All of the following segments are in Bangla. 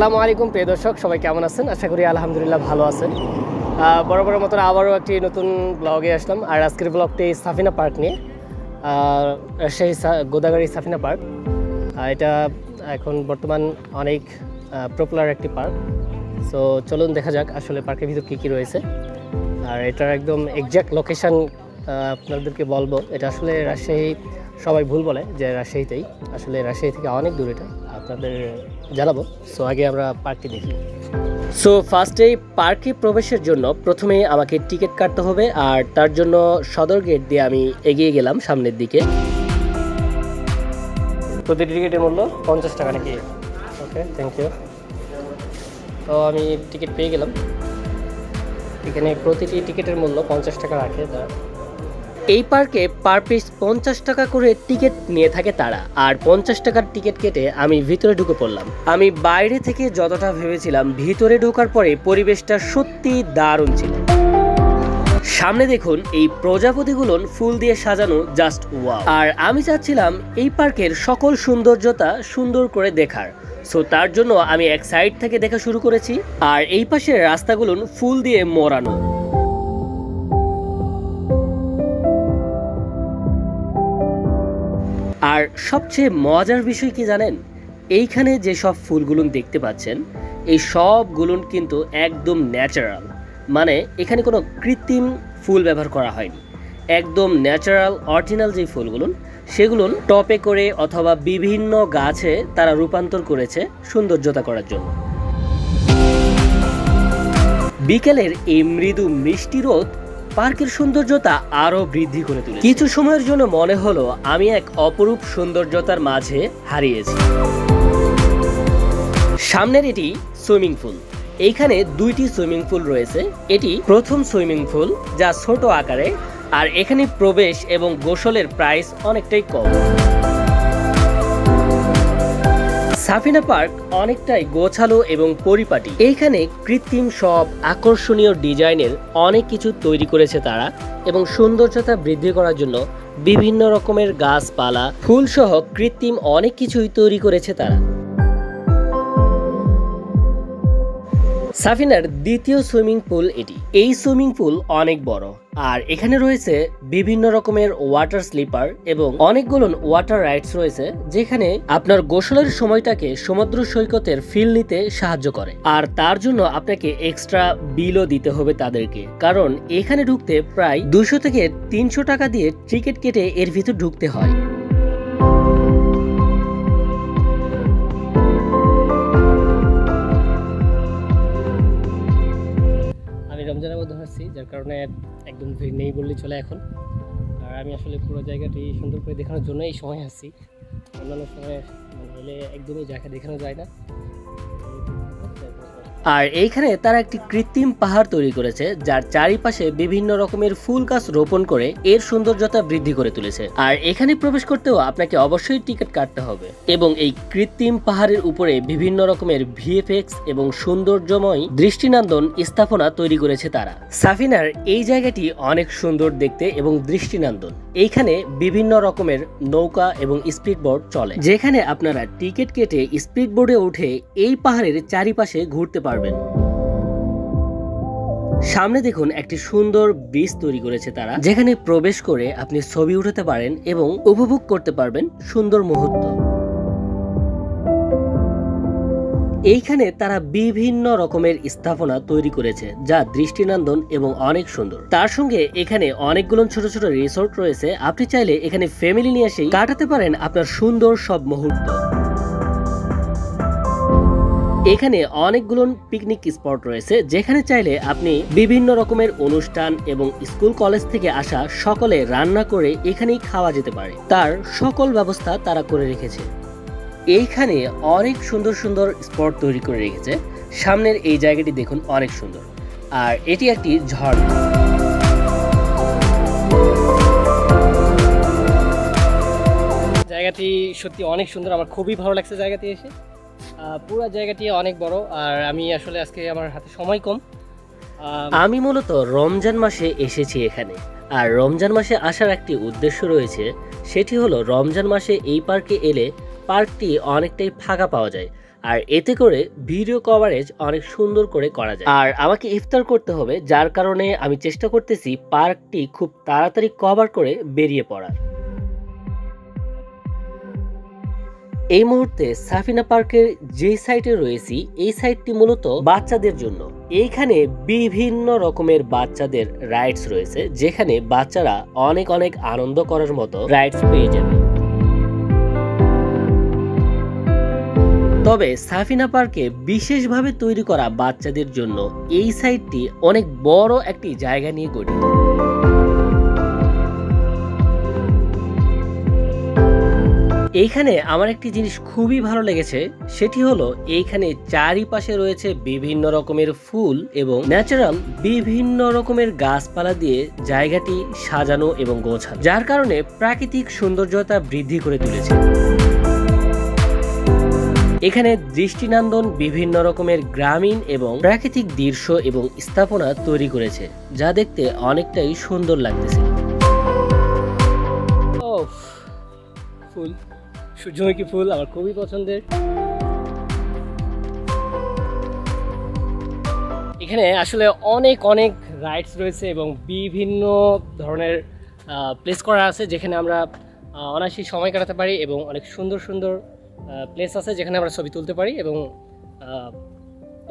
আসসালামু আলাইকুম প্রিয় দর্শক, সবাই কেমন আছেন? আশা করি আলহামদুলিল্লাহ ভালো আছেন। বরাবরের মতো আবারও একটি নতুন ব্লগে আসলাম। আর আজকের ব্লগটি সাফিনা পার্ক নিয়ে। রাজশাহী গোদাগাড়ি সাফিনা পার্ক, এটা এখন বর্তমান অনেক পপুলার একটি পার্ক। সো চলুন দেখা যাক আসলে পার্কের ভিতর কী কী রয়েছে। আর এটার একদম এক্স্যাক্ট লোকেশান আপনাদেরকে বলবো। এটা আসলে রাজশাহী, সবাই ভুল বলে যে রাজশাহীতেই, আসলে রাজশাহী থেকে অনেক দূর, এটা আপনাদের জানাবো। সো আগে আমরা পার্কটি দেখি। সো ফার্স্টেই পার্কে প্রবেশের জন্য প্রথমে আমাকে টিকিট কাটতে হবে, আর তার জন্য সদর গেট দিয়ে আমি এগিয়ে গেলাম সামনের দিকে। প্রতিটি টিকিটের মূল্য 50 টাকা নাকি? ওকে, থ্যাংক ইউ। তো আমি টিকিট পেয়ে গেলাম। এখানে প্রতিটি টিকিটের মূল্য 50 টাকা রাখে তারা। এই পার্কে পার পিস 50 টাকা করে টিকিট নিয়ে থাকে তারা। আর 50 টাকার টিকিট কেটে আমি ভিতরে ঢুকে পড়লাম। আমি বাইরে থেকে যতটা ভেবেছিলাম, ভিতরে ঢোকার পরে পরিবেশটা সত্যি দারুণ ছিল। সামনে দেখুন এই প্রজাপতিগুলো ফুল দিয়ে সাজানো, জাস্ট ওয়াও। আর আমি চাচ্ছিলাম এই পার্কের সকল সৌন্দর্যতা সুন্দর করে দেখার। সো তার জন্য আমি এক সাইড থেকে দেখা শুরু করেছি। আর এই পাশের রাস্তাগুলো ফুল দিয়ে মোড়ানো। আর সবচেয়ে মজার বিষয় কি জানেন? এইখানে যে সব ফুলগুলো দেখতে পাচ্ছেন, এই সবগুলো কিন্তু একদম ন্যাচারাল। মানে এখানে কোনো কৃত্রিম ফুল ব্যবহার করা হয়নি। একদম ন্যাচারাল অরিজিনাল যে ফুলগুলো, সেগুলো টপে করে অথবা বিভিন্ন গাছে তারা রূপান্তর করেছে সৌন্দর্যতা করার জন্য। বিকেলের এই মৃদু মিষ্টি রোদ পার্কের সৌন্দর্যতা আরো বৃদ্ধি করে তুলে। কিছু সময়ের জন্য মনে হলো আমি এক অপরূপ সৌন্দর্যতার মাঝে হারিয়েছি। সামনের এটি সুইমিং পুল। এইখানে দুইটি সুইমিং পুল রয়েছে। এটি প্রথম সুইমিং পুল, যা ছোট আকারে। আর এখানে প্রবেশ এবং গোসলের প্রাইস অনেকটাই কম। সাফিনা পার্ক অনেকটাই গোছালো এবং পরিপাটি। এইখানে কৃত্রিম সব আকর্ষণীয় ডিজাইনের অনেক কিছু তৈরি করেছে তারা, এবং সৌন্দর্যতা বৃদ্ধি করার জন্য বিভিন্ন রকমের গাছপালা, ফুল সহ কৃত্রিম অনেক কিছুই তৈরি করেছে তারা। সাফিনার দ্বিতীয় সুইমিং পুল এটি। এই সুইমিং পুল অনেক বড়, আর এখানে রয়েছে বিভিন্ন রকমের ওয়াটার স্লিপার এবং অনেকগুলো ওয়াটার রাইডস রয়েছে, যেখানে আপনার গোসলের সময়টাকে সমুদ্র সৈকতের ফিল নিতে সাহায্য করে। আর তার জন্য আপনাকে এক্সট্রা বিলও দিতে হবে তাদেরকে, কারণ এখানে ঢুকতে প্রায় 200 থেকে 300 টাকা দিয়ে টিকিট কেটে এর ভিতর ঢুকতে হয়। রমজানের মধ্যে আসছি, যার কারণে একদম ভিড় নেই বললেই চলে এখন। আর আমি আসলে পুরো জায়গাটি সুন্দর করে দেখানোর জন্য এই সময় আসছি। অন্যান্য সময় হলে একদমই জায়গা দেখানো যায় না। আর এইখানে তারা একটি কৃত্রিম পাহাড় তৈরি করেছে, যার চারিপাশে বিভিন্ন রকমের ফুল গাছ রোপণ করে এর সৌন্দর্যতা বৃদ্ধি করে তুলেছে। আর এখানে প্রবেশ করতেও আপনাকে অবশ্যই টিকিট কাটতে হবে। এবং এই কৃত্রিম পাহাড়ের উপরে বিভিন্ন রকমের ভিএফএক্স এবং সৌন্দর্যময় দৃষ্টিনন্দন স্থাপনা তৈরি করেছে তারা। সাফিনার এই জায়গাটি অনেক সুন্দর দেখতে এবং দৃষ্টিনন্দন। এইখানে বিভিন্ন রকমের নৌকা এবং স্পিডবোট চলে, যেখানে আপনারা টিকিট কেটে স্পিডবোটে উঠে এই পাহাড়ের চারিপাশে ঘুরতে পারবেন। সামনে দেখুন একটি সুন্দর ব্রিজ তৈরি করেছে তারা, যেখানে প্রবেশ করে আপনি ছবি উঠাতে পারেন এবং উপভোগ করতে পারবেন সুন্দর মুহূর্ত। এইখানে তারা বিভিন্ন রকমের স্থাপনা তৈরি করেছে, যা দৃষ্টিনন্দন এবং অনেক সুন্দর। তার সঙ্গে এখানে অনেকগুলো ছোট ছোট রিসোর্ট রয়েছে। আপনি চাইলে এখানে ফ্যামিলি নিয়ে এসে কাটাতে পারেন আপনার সুন্দর সব মুহূর্ত। এখানে অনেকগুলো পিকনিক স্পট রয়েছে, যেখানে চাইলে আপনি বিভিন্ন রকমের অনুষ্ঠান এবং স্কুল কলেজ থেকে আসা সকলে রান্না করে এখানেই খাওয়া যেতে পারে। তার সকল ব্যবস্থা তারা করে রেখেছে। এইখানে অনেক সুন্দর সুন্দর স্পট তৈরি করে রেখেছে। সামনের এই জায়গাটি দেখুন, অনেক সুন্দর। আর এটি একটি ঝর্ণা। জায়গাটি সত্যি অনেক সুন্দর, আমার খুবই ভালো লাগছে জায়গাতে এসে। পুরো জায়গাটি অনেক বড়, আর আমি আসলে আজকে আমার হাতে সময় কম। আমি মূলত রমজান মাসে এসেছি এখানে। আর রমজান মাসে আসার একটি উদ্দেশ্য রয়েছে, সেটি হলো রমজান মাসে এই পার্কে এলে পার্কটি অনেকটাই ফাঁকা পাওয়া যায়। আর এতে করে ভিডিও কভারেজ অনেক সুন্দর করে করা যায়। আর আমাকে ইফতার করতে হবে, যার কারণে আমি চেষ্টা করতেছি পার্কটি খুব তাড়াতাড়ি কভার করে বেরিয়ে পড়ার। এই মুহূর্তে সাফিনা পার্কের যে সাইটে রয়েছি, এই সাইটটি মূলত বাচ্চাদের জন্য। এইখানে বিভিন্ন রকমের বাচ্চাদের রাইডস রয়েছে, যেখানে বাচ্চারা অনেক অনেক আনন্দ করার মতো রাইডস পেয়ে যাবে। তবে সাফিনা পার্কে বিশেষভাবে তৈরি করা বাচ্চাদের জন্য এই সাইটটি অনেক বড় একটি জায়গা নিয়ে গঠিত। এইখানে আমার একটি জিনিস খুবই ভালো লেগেছে, সেটি হলো এইখানে চারিপাশে রয়েছে বিভিন্ন রকমের ফুল এবং ন্যাচারাল বিভিন্ন রকমের গাছপালা দিয়ে জায়গাটি সাজানো এবং গোছানো, যার কারণে প্রাকৃতিক সৌন্দর্যতা বৃদ্ধি করে তুলেছে। এখানে দৃষ্টিনন্দন বিভিন্ন রকমের গ্রামীণ এবং প্রাকৃতিক দৃশ্য এবং স্থাপনা তৈরি করেছে, যা দেখতে অনেকটাই সুন্দর লাগতেছে। ফুল, সূর্যমুখী ফুল আমার খুবই পছন্দের। এখানে আসলে অনেক অনেক রাইডস রয়েছে এবং বিভিন্ন ধরনের প্লেস করা আছে, যেখানে আমরা অনায়াসে সময় কাটাতে পারি এবং অনেক সুন্দর সুন্দর প্লেস আছে যেখানে আমরা ছবি তুলতে পারি এবং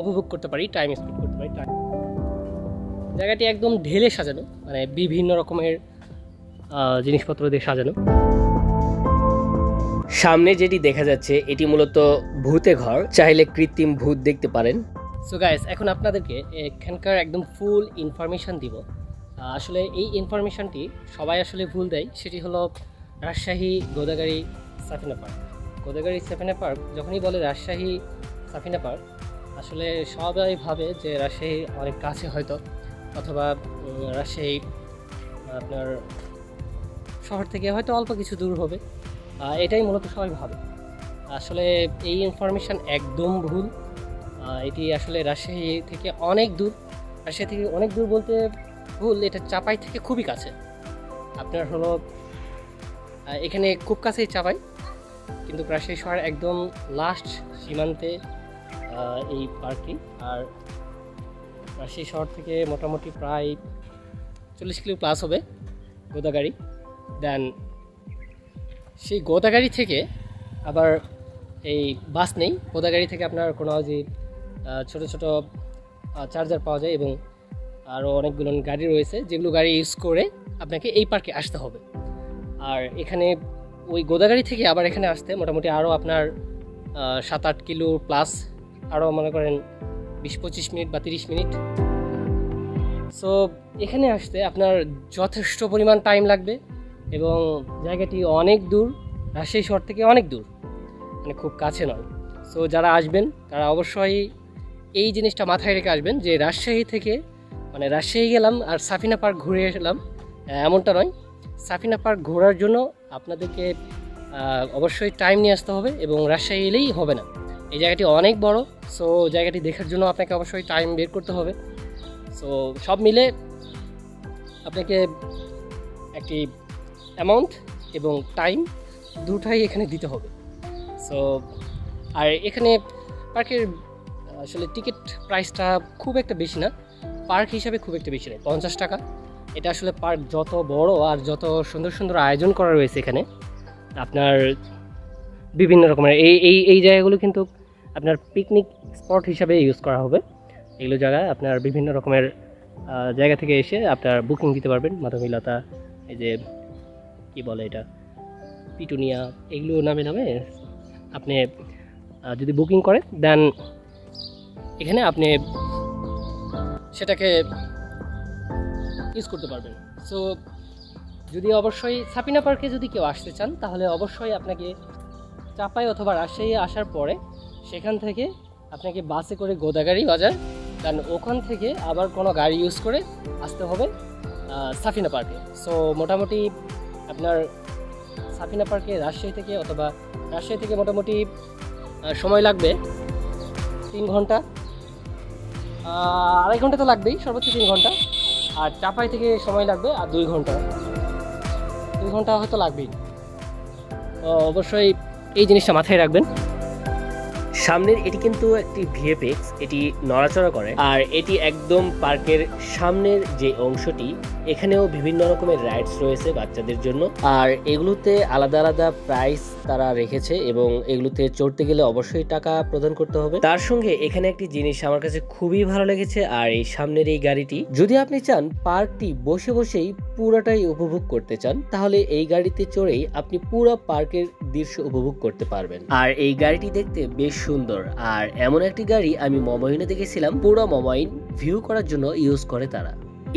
উপভোগ করতে পারি, টাইম স্পেন্ড করতে পারি। জায়গাটি একদম ঢেলে সাজানো, মানে বিভিন্ন রকমের জিনিসপত্র দিয়ে সাজানো। সামনে যেটি দেখা যাচ্ছে এটি মূলত ভূতে ঘর, চাইলে কৃত্রিম ভূত দেখতে পারেন। সো গাইস, এখন আপনাদেরকে এখানকার একদম ফুল ইনফরমেশান দিব। আসলে এই ইনফরমেশানটি সবাই আসলে ভুল দেয়, সেটি হলো রাজশাহী গোদাগাড়ি সাফিনা পার্ক। গোদাগাড়ি সাফিনা পার্ক যখনই বলে রাজশাহী সাফিনা পার্ক, আসলে সবাই ভাবে যে রাজশাহী অনেক কাছে হয়তো, অথবা রাজশাহী আপনার শহর থেকে হয়তো অল্প কিছু দূর হবে, এটাই মূলত সবাই ভাবে। আসলে এই ইনফরমেশান একদম ভুল। এটি আসলে রাজশাহী থেকে অনেক দূর। রাজশাহী থেকে অনেক দূর বলতে ভুল, এটা চাপাই থেকে খুবই কাছে। আপনার হলো এখানে খুব কাছেই চাপাই, কিন্তু রাজশাহী শহর একদম লাস্ট সীমান্তে এই পার্কটি। আর রাজশাহী শহর থেকে মোটামুটি প্রায় 40 কিলো প্লাস হবে গোদাগাড়ি। দেন সেই গোদাগাড়ি থেকে আবার এই বাস নেই, গোদাগাড়ি থেকে আপনার কোনো যে ছোটো ছোটো চার্জার পাওয়া যায় এবং আরও অনেকগুলো গাড়ি রয়েছে, যেগুলো গাড়ি ইউজ করে আপনাকে এই পার্কে আসতে হবে। আর এখানে ওই গোদাগাড়ি থেকে আবার এখানে আসতে মোটামুটি আরও আপনার 7-8 কিলো প্লাস, আরও মনে করেন 20-25 মিনিট বা 30 মিনিট। সো এখানে আসতে আপনার যথেষ্ট পরিমাণ টাইম লাগবে এবং জায়গাটি অনেক দূর, রাজশাহী শহর থেকে অনেক দূর, মানে খুব কাছে নয়। সো যারা আসবেন তারা অবশ্যই এই জিনিসটা মাথায় রেখে আসবেন যে রাজশাহী থেকে, মানে রাজশাহী গেলাম আর সাফিনা পার্ক ঘুরে এলাম এমনটা নয়। সাফিনা পার্ক ঘোরার জন্য আপনাদেরকে অবশ্যই টাইম নিয়ে আসতে হবে এবং রাজশাহী এলেই হবে না, এই জায়গাটি অনেক বড়। সো জায়গাটি দেখার জন্য আপনাকে অবশ্যই টাইম বের করতে হবে। সো সব মিলে আপনাকে একটি অ্যামাউন্ট এবং টাইম দুটাই এখানে দিতে হবে। সো আর এখানে পার্কের আসলে টিকিট প্রাইসটা খুব একটা বেশি না, পার্ক হিসাবে খুব একটা বেশি নয়, 50 টাকা। এটা আসলে পার্ক যত বড় আর যত সুন্দর সুন্দর আয়োজন করা রয়েছে এখানে, আপনার বিভিন্ন রকমের এই জায়গাগুলো কিন্তু আপনার পিকনিক স্পট হিসাবে ইউজ করা হবে। এগুলো জায়গায় আপনার বিভিন্ন রকমের জায়গা থেকে এসে আপনার বুকিং দিতে পারবেন। মাধবীলতা, এই যে কি বলে এটা, পিটুনিয়া, এগুলো নামে নামে আপনি যদি বুকিং করেন দেন এখানে আপনি সেটাকে ইউজ করতে পারবেন। সো যদি অবশ্যই সাফিনা পার্কে যদি কেউ আসতে চান তাহলে অবশ্যই আপনাকে চাপাই অথবা রাজশাহী আসার পরে সেখান থেকে আপনাকে বাসে করে গোদাগাড়ি বাজার, কারণ ওখান থেকে আবার কোনো গাড়ি ইউজ করে আসতে হবে সাফিনা পার্কে। সো মোটামুটি আপনার সাফিনা পার্কে রাজশাহী থেকে অথবা রাজশাহী থেকে মোটামুটি সময় লাগবে 3 ঘন্টা, 2.5 ঘন্টা তো লাগবেই, সর্বোচ্চ 3 ঘন্টা। আর চাপাই থেকে সময় লাগবে আর 2 ঘন্টা, 2 ঘন্টা হয়তো লাগবেই। তো অবশ্যই এই জিনিসটা মাথায় রাখবেন। সামনের এটি কিন্তু একটি ভিএফএক্স, এটি নড়াচড়া করে। আর এটি একদম পার্কের সামনের যে অংশটি, এখানেও বিভিন্ন রকমের রাইডস রয়েছে বাচ্চাদের জন্য। আর এগুলোতে আলাদা আলাদা প্রাইস তারা রেখেছে এবং এগুলোতে চড়তে গেলে অবশ্যই টাকা প্রদান করতে হবে। তার সঙ্গে এখানে একটি জিনিস আমার কাছে খুবই ভালো লেগেছে, আর এই সামনের এই গাড়িটি, যদি আপনি চান পার্কটি বসে বসেই পুরাটাই উপভোগ করতে চান, তাহলে এই গাড়িতে চড়েই আপনি পুরো পার্কের দৃশ্য উপভোগ করতে পারবেন। আর এই গাড়িটি দেখতে বেশ সুন্দর, আর এমন একটি গাড়ি আমি মমইনে দেখেছিলাম, পুরো মমইন ভিউ করার জন্য ইউজ করে তারা।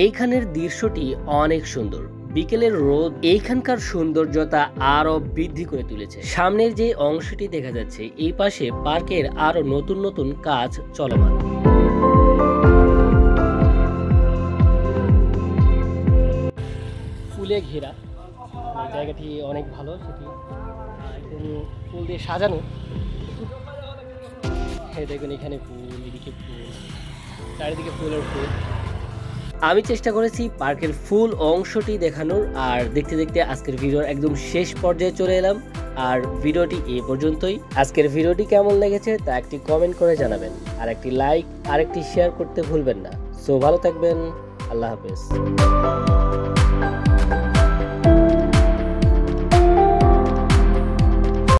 এইখানের দৃশ্যটি অনেক সুন্দর, বিকেলের রোদ এইখানকার সৌন্দর্যতা আরো বৃদ্ধি করে তুলেছে। সামনের যে অংশটি দেখা যাচ্ছে, এই পাশে পার্কের আরো নতুন নতুন কাজ চলমান। ফুলে ঘেরা জায়গাটি অনেক ভালো, সেটি একদম ফুল দিয়ে সাজানো। দেখুন এখানে ফুল, এদিকে ফুল, চারিদিকে ফুলের ফুল। আমি চেষ্টা করেছি পার্কের ফুল অংশটি দেখানোর, আর দেখতে দেখতে আজকের ভিডিওর একদম শেষ পর্যায়ে চলে এলাম। আর ভিডিওটি এই পর্যন্তই। আজকের ভিডিওটি কেমন লেগেছে তা একটি কমেন্ট করে জানাবেন, আর একটি লাইক আর একটি শেয়ার করতে ভুলবেন না। সো ভালো থাকবেন, আল্লাহ হাফেজ।